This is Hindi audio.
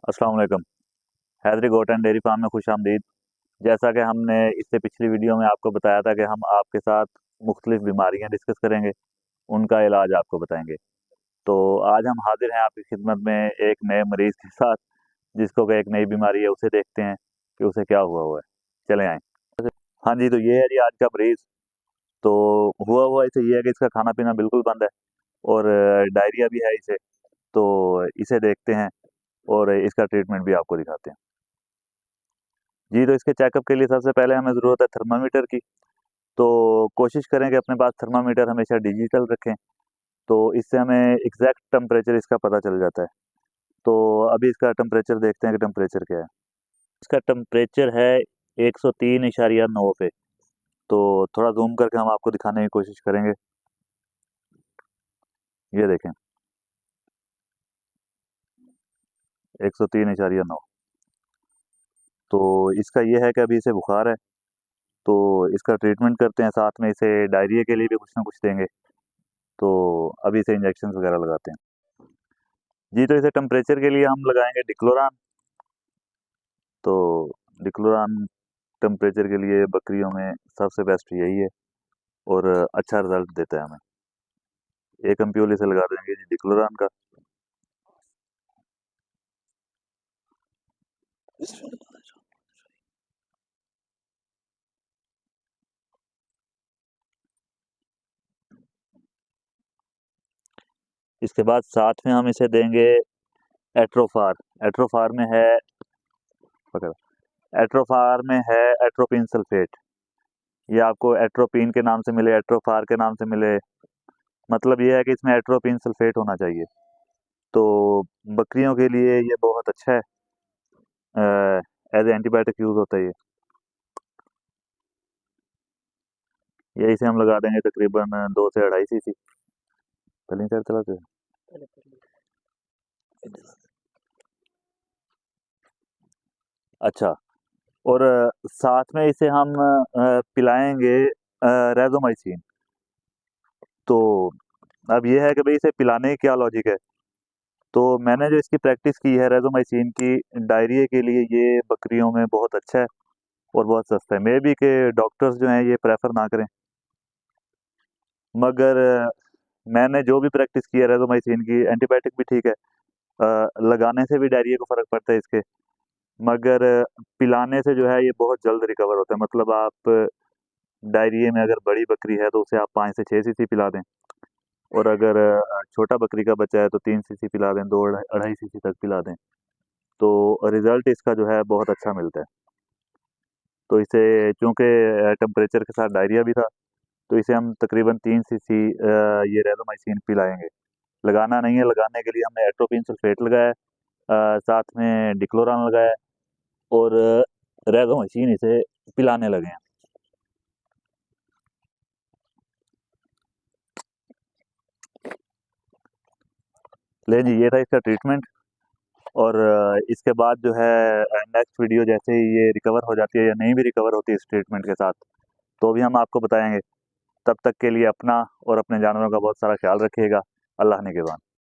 अस्सलाम वालेकुम। Haidari goat and dairy farm में खुश आमदीद। जैसा कि हमने इससे पिछली वीडियो में आपको बताया था कि हम आपके साथ मुख्तलिफ बीमारियां डिस्कस करेंगे, उनका इलाज आपको बताएंगे। तो आज हम हाजिर हैं आपकी खिदमत में एक नए मरीज़ के साथ, जिसको कि एक नई बीमारी है। उसे देखते हैं कि उसे क्या हुआ हुआ है। चले आएँ। हाँ जी, तो ये है जी आज का मरीज़। तो हुआ हुआ इसे ये है कि इसका खाना पीना बिल्कुल बंद है और डायरिया भी है इसे। तो इसे देखते हैं और इसका ट्रीटमेंट भी आपको दिखाते हैं। जी, तो इसके चेकअप के लिए सबसे पहले हमें ज़रूरत है थर्मामीटर की। तो कोशिश करें कि अपने पास थर्मामीटर हमेशा डिजिटल रखें, तो इससे हमें एग्जैक्ट टेम्परेचर इसका पता चल जाता है। तो अभी इसका टेम्परेचर देखते हैं कि टेम्परेचर क्या है। इसका टेम्परेचर है 103.9 पे। तो थोड़ा जूम करके हम आपको दिखाने की कोशिश करेंगे। ये देखें, 103.9। तो इसका ये है कि अभी इसे बुखार है, तो इसका ट्रीटमेंट करते हैं, साथ में इसे डायरिया के लिए भी कुछ ना कुछ देंगे। तो अभी इसे इंजेक्शन वगैरह लगाते हैं। जी, तो इसे टेम्परेचर के लिए हम लगाएंगे डिक्लोरान। तो डिक्लोरान टेम्परेचर के लिए बकरियों में सबसे बेस्ट यही है और अच्छा रिजल्ट देता है हमें। एक एम्प्यूल इसे लगा देंगे जी डिक्लोरान का। इसके बाद साथ में हम इसे देंगे एट्रोफार। एट्रोफार में है, पकड़, एट्रोफार में है एट्रोपिन सल्फेट। ये आपको एट्रोपिन के नाम से मिले, एट्रोफार के नाम से मिले, मतलब ये है कि इसमें एट्रोपिन सल्फेट होना चाहिए। तो बकरियों के लिए ये बहुत अच्छा है, एज एंटीबायोटिक यूज़ होता है ये इसे हम लगा देंगे तकरीबन 2 से 2.5 सीसी। पहले साइड चलाते हैं। अच्छा, और साथ में इसे हम पिलाएंगे रेजोमाइसिन। तो अब ये है कि भाई इसे पिलाने की क्या लॉजिक है। तो मैंने जो इसकी प्रैक्टिस की है रेजोमाइसिन की, डायरिया के लिए ये बकरियों में बहुत अच्छा है और बहुत सस्ता है। मे बी के डॉक्टर्स जो हैं ये प्रेफर ना करें, मगर मैंने जो भी प्रैक्टिस की है रेजोमाइसिन की, एंटीबायोटिक भी ठीक है, लगाने से भी डायरिया को फ़र्क पड़ता है इसके, मगर पिलाने से जो है ये बहुत जल्द रिकवर होता है। मतलब आप डायरिया में अगर बड़ी बकरी है तो उसे आप 5 से 6 सीसी पिला दें, और अगर छोटा बकरी का बच्चा है तो 3 सीसी पिला दें, 2 अढ़ाई सीसी तक पिला दें, तो रिज़ल्ट इसका जो है बहुत अच्छा मिलता है। तो इसे चूँकि टेम्परेचर के साथ डायरिया भी था, तो इसे हम तकरीबन 3 सीसी ये रेज़ोमाइसिन पिलाएँगे। लगाना नहीं है, लगाने के लिए हमने एट्रोपिन सल्फेट लगाया है, साथ में डिक्लोरान लगाया है और रेज़ोमाइसिन इसे पिलाने लगे हैं। ले जी, ये था इसका ट्रीटमेंट। और इसके बाद जो है नेक्स्ट वीडियो जैसे ही ये रिकवर हो जाती है या नहीं भी रिकवर होती है इस ट्रीटमेंट के साथ, तो भी हम आपको बताएँगे। तब तक के लिए अपना और अपने जानवरों का बहुत सारा ख्याल रखिएगा। अल्लाह निगहबान।